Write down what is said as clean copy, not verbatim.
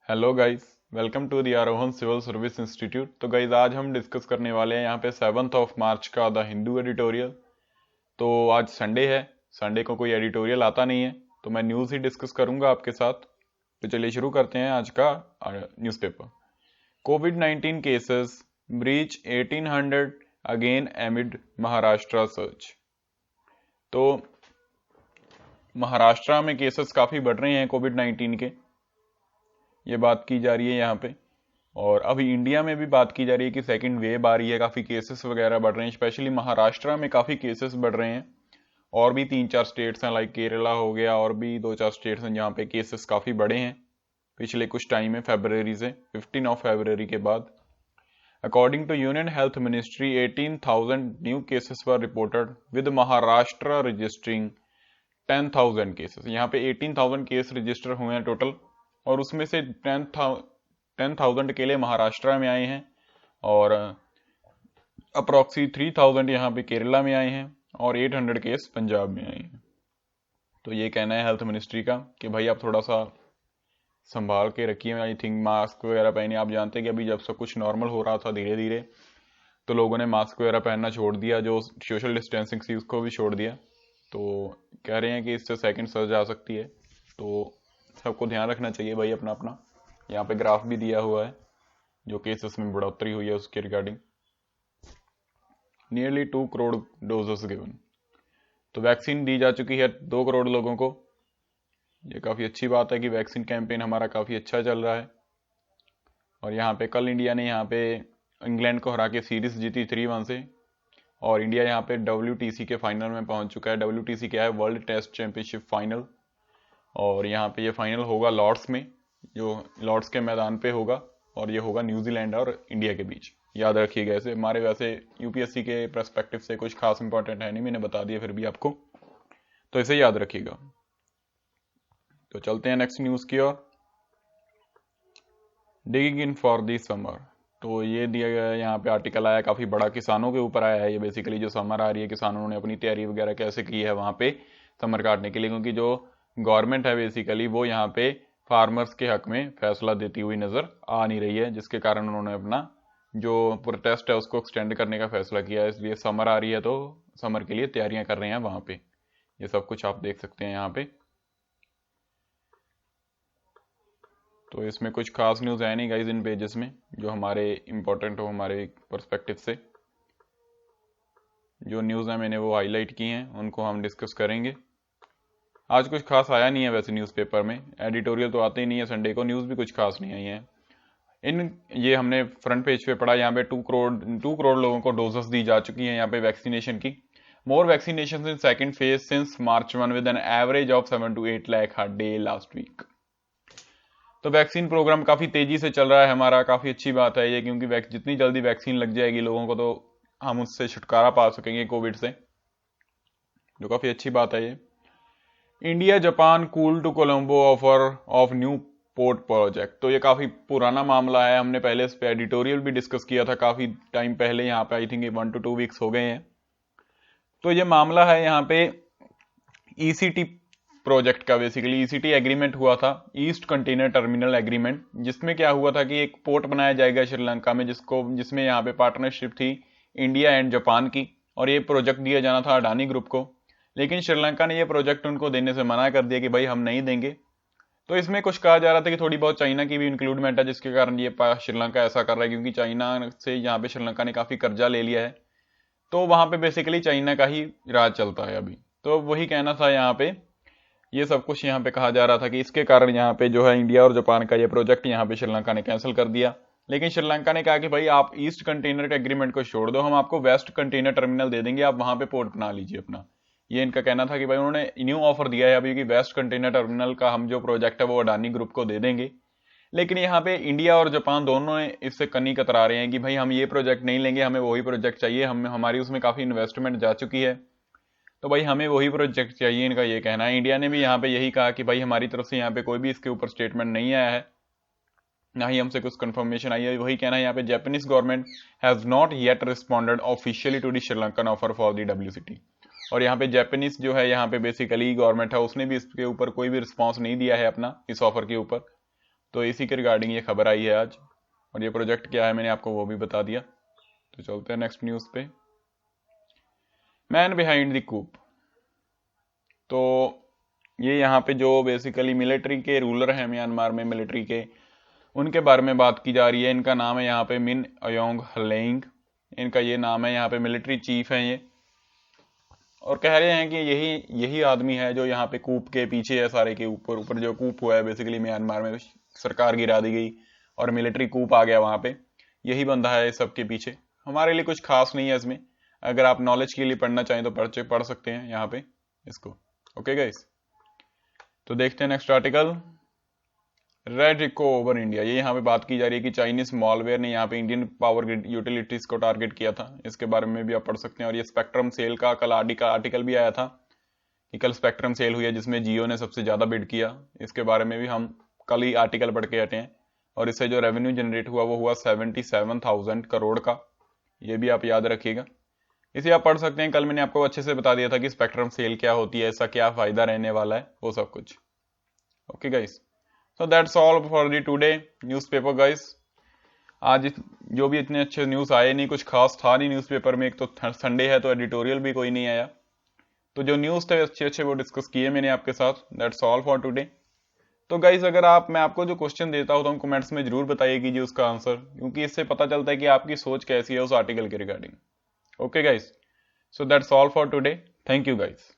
Hello guys, welcome to the Aarohan civil service institute. तो guys आज हम डिस्कस करने वाले हैं यहाँ पे 7th ऑफ मार्च का द हिंदू एडिटोरियल। तो आज संडे है, संडे को कोई एडिटोरियल आता नहीं है तो मैं न्यूज़ ही डिस्कस करूंगा आपके साथ। तो चलिए शुरू करते हैं आज का न्यूज़पेपर। कोविड-19 cases breach 1800 again amid Maharashtra search. तो महाराष्ट्र में केसेस काफ़ी बढ़ रहे हैं कोविड-19 के, ये बात की जा रही है यहाँ पे। और अभी इंडिया में भी बात की जा रही है कि सेकंड वेव आ रही है, काफ़ी केसेस वगैरह बढ़ रहे हैं, स्पेशली महाराष्ट्र में काफ़ी केसेस बढ़ रहे हैं। और भी 3-4 स्टेट्स हैं लाइक केरला हो गया, और भी 2-4 स्टेट्स हैं जहाँ पे केसेस काफ़ी बढ़े हैं पिछले कुछ टाइम में, फरवरी से 15 ऑफ फरवरी के बाद। According to union health ministry 18,000 new cases were reported with Maharashtra registering 10,000 cases. यहाँ पे 18,000 केस रजिस्टर हुए हैं टोटल, और उसमें से 10,000 के लिए महाराष्ट्र में आए हैं, और अप्रॉक्सी 3,000 यहाँ पे केरला में आए हैं, और 800 केस पंजाब में आए हैं। तो ये कहना है हेल्थ मिनिस्ट्री का कि भाई आप थोड़ा सा संभाल के रखिए। आई थिंक मास्क वगैरह पहने। आप जानते हैं कि अभी जब सब कुछ नॉर्मल हो रहा था धीरे धीरे, तो लोगों ने मास्क वगैरह पहनना छोड़ दिया, जो सोशल डिस्टेंसिंग थी उसको भी छोड़ दिया। तो कह रहे हैं कि इससे सेकंड सर्ज आ सकती है, तो सबको ध्यान रखना चाहिए भाई अपना अपना। यहाँ पे ग्राफ भी दिया हुआ है जो केसेस में बढ़ोतरी हुई है उसके regarding. Nearly 2 crore doses given. तो वैक्सीन दी जा चुकी है 2 करोड़ लोगों को। ये काफ़ी अच्छी बात है कि वैक्सीन कैंपेन हमारा काफ़ी अच्छा चल रहा है। और यहाँ पे कल इंडिया ने यहाँ पे इंग्लैंड को हरा के सीरीज जीती 3-1 से, और इंडिया यहाँ पे WTC के फाइनल में पहुंच चुका है। WTC क्या है? World test championship final. और यहाँ पे ये फाइनल होगा लॉर्ड्स में, जो लॉर्ड्स के मैदान पे होगा, और ये होगा न्यूजीलैंड और इंडिया के बीच। याद रखिएगा इसे। हमारे वैसे यूपीएससी के पर्सपेक्टिव से कुछ खास इंपॉर्टेंट है नहीं, मैंने बता दिया फिर भी आपको, तो इसे याद रखिएगा। तो चलते हैं नेक्स्ट न्यूज की ओर। Digging in for the summer. तो ये दिया गया यहाँ पे आर्टिकल आया, काफी बड़ा, किसानों के ऊपर आया है ये। बेसिकली जो समर आ रही है, किसानों ने अपनी तैयारी वगैरह कैसे की है वहां पे समर काटने के लिए, क्योंकि जो गवर्नमेंट है बेसिकली वो यहाँ पे फार्मर्स के हक में फैसला देती हुई नजर आ नहीं रही है, जिसके कारण उन्होंने अपना जो प्रोटेस्ट है उसको एक्सटेंड करने का फैसला किया है। इसलिए समर आ रही है तो समर के लिए तैयारियां कर रहे हैं वहां पे। ये सब कुछ आप देख सकते हैं यहाँ पे। तो इसमें कुछ खास न्यूज़ है नहीं गाइज इन पेजेस में, जो हमारे इंपॉर्टेंट हो हमारे पर्सपेक्टिव से। जो न्यूज़ है मैंने वो हाईलाइट की हैं, उनको हम डिस्कस करेंगे। आज कुछ खास आया नहीं है वैसे न्यूज़पेपर में, एडिटोरियल तो आते ही नहीं है संडे को, न्यूज़ भी कुछ खास नहीं आई है। ये हमने फ्रंट पेज पे पढ़ा, यहाँ पे 2 करोड़ लोगों को डोजेस दी जा चुकी हैं यहाँ पे वैक्सीनेशन की। More vaccination in second phase since March 1 with an average of 7 to 8 lakh हर डे लास्ट वीक। तो वैक्सीन प्रोग्राम काफी तेजी से चल रहा है हमारा, काफी अच्छी बात है ये, क्योंकि जितनी जल्दी वैक्सीन लग जाएगी लोगों को तो हम उससे छुटकारा पा सकेंगे कोविड से, जो काफी अच्छी बात है ये। India Japan cool to Colombo offer of new port project. तो ये काफी पुराना मामला है, हमने पहले इस पे एडिटोरियल भी डिस्कस किया था काफी टाइम पहले, यहाँ पे आई थिंक 1 to 2 वीक्स हो गए हैं। तो ये मामला है यहाँ पे ECT प्रोजेक्ट का। बेसिकली ECT एग्रीमेंट हुआ था, ईस्ट कंटेनर टर्मिनल एग्रीमेंट, जिसमें क्या हुआ था कि एक पोर्ट बनाया जाएगा श्रीलंका में, जिसमें यहाँ पे पार्टनरशिप थी इंडिया एंड जापान की, और ये प्रोजेक्ट दिया जाना था अडानी ग्रुप को। लेकिन श्रीलंका ने ये प्रोजेक्ट उनको देने से मना कर दिया कि भाई हम नहीं देंगे। तो इसमें कुछ कहा जा रहा था कि थोड़ी बहुत चाइना की भी इंक्लूडमेंट है, जिसके कारण ये श्रीलंका ऐसा कर रहा है, क्योंकि चाइना से यहाँ पे श्रीलंका ने काफी कर्जा ले लिया है, तो वहां पे बेसिकली चाइना का ही राज चलता है अभी। तो वही कहना था यहाँ पे, ये सब कुछ यहाँ पे कहा जा रहा था कि इसके कारण यहाँ पे जो है इंडिया और जापान का ये प्रोजेक्ट यहाँ पे श्रीलंका ने कैंसिल कर दिया। लेकिन श्रीलंका ने कहा कि भाई आप ईस्ट कंटेनर एग्रीमेंट को छोड़ दो, हम आपको वेस्ट कंटेनर टर्मिनल दे देंगे, आप वहां पे पोर्ट बना लीजिए अपना। ये इनका कहना था कि भाई उन्होंने न्यू ऑफर दिया है अभी कि वेस्ट कंटेनर टर्मिनल का हम जो प्रोजेक्ट है वो अडानी ग्रुप को दे देंगे। लेकिन यहाँ पे इंडिया और जापान दोनों इससे कनी कतरा रहे हैं कि भाई हम ये प्रोजेक्ट नहीं लेंगे, हमें वही प्रोजेक्ट चाहिए, हमारी उसमें काफी इन्वेस्टमेंट जा चुकी है, तो भाई हमें वही प्रोजेक्ट चाहिए, इनका ये कहना है। इंडिया ने भी यहाँ पे यही कहा कि भाई हमारी तरफ से यहाँ पे कोई भी इसके ऊपर स्टेटमेंट नहीं आया है, ना ही हमसे कुछ कंफर्मेशन आई है। वही कहना है यहाँ पे, Japanese government has not yet responded officially to the Sri Lankan offer for the WCT। और यहाँ पे जापानीज जो है यहाँ पे बेसिकली गवर्नमेंट है, उसने भी इसके ऊपर कोई भी रिस्पॉन्स नहीं दिया है अपना इस ऑफर के ऊपर। तो इसी के रिगार्डिंग ये खबर आई है आज, और ये प्रोजेक्ट क्या है मैंने आपको वो भी बता दिया। तो चलते हैं नेक्स्ट न्यूज़ पे। Man behind the coup. तो ये यहाँ पे जो बेसिकली मिलिट्री के रूलर हैं म्यांमार में, मिलिट्री के, उनके बारे में बात की जा रही है। इनका नाम है यहाँ पे मिन अयोंग हलेंग, इनका ये नाम है, यहाँ पे मिलिट्री चीफ हैं ये। और कह रहे हैं कि यही आदमी है जो यहाँ पे कूप के पीछे है, सारे के ऊपर जो कूप हुआ है बेसिकली म्यांमार में, सरकार गिरा दी गई और मिलिट्री कूप आ गया वहां पे, यही बंदा है सबके पीछे। हमारे लिए कुछ खास नहीं है इसमें, अगर आप नॉलेज के लिए पढ़ना चाहें तो पढ़ सकते हैं यहाँ पे इसको। ओके गाइस, तो देखते हैं नेक्स्ट आर्टिकल। रेड रिको ओवर इंडिया। ये यहाँ पे बात की जा रही है कि चाइनीज मॉलवेयर ने यहाँ पे इंडियन पावर ग्रिड यूटिलिटीज को टारगेट किया था। इसके बारे में भी आप पढ़ सकते हैं। और ये स्पेक्ट्रम सेल का कल आर्टिकल भी आया था कि कल स्पेक्ट्रम सेल हुई है जिसमें जियो ने सबसे ज्यादा बिड किया। इसके बारे में भी हम कल ही आर्टिकल पढ़ के हटे हैं। और इससे जो रेवेन्यू जनरेट हुआ वो हुआ 77,000 करोड़ का, ये भी आप याद रखिएगा। इसे आप पढ़ सकते हैं। कल मैंने आपको अच्छे से बता दिया था कि स्पेक्ट्रम सेल क्या होती है, इसका क्या फायदा रहने वाला है, वो सब कुछ। Okay guys, so that's all for the today newspaper guys. आज जो भी इतने अच्छे न्यूज़ आए नहीं, कुछ खास था नहीं न्यूज़पेपर में। एक तो संडे है तो एडिटोरियल भी कोई नहीं आया, तो जो न्यूज़ थे अच्छे वो डिस्कस किए मैंने आपके साथ। That's all for today. तो गाइस अगर मैं आपको जो क्वेश्चन देता हूँ तो हम कमेंट्स में जरूर बताइए कीजिए उसका आंसर, क्योंकि इससे पता चलता है कि आपकी सोच कैसी है उस आर्टिकल के regarding. Okay guys, so that's all for today. Thank you guys.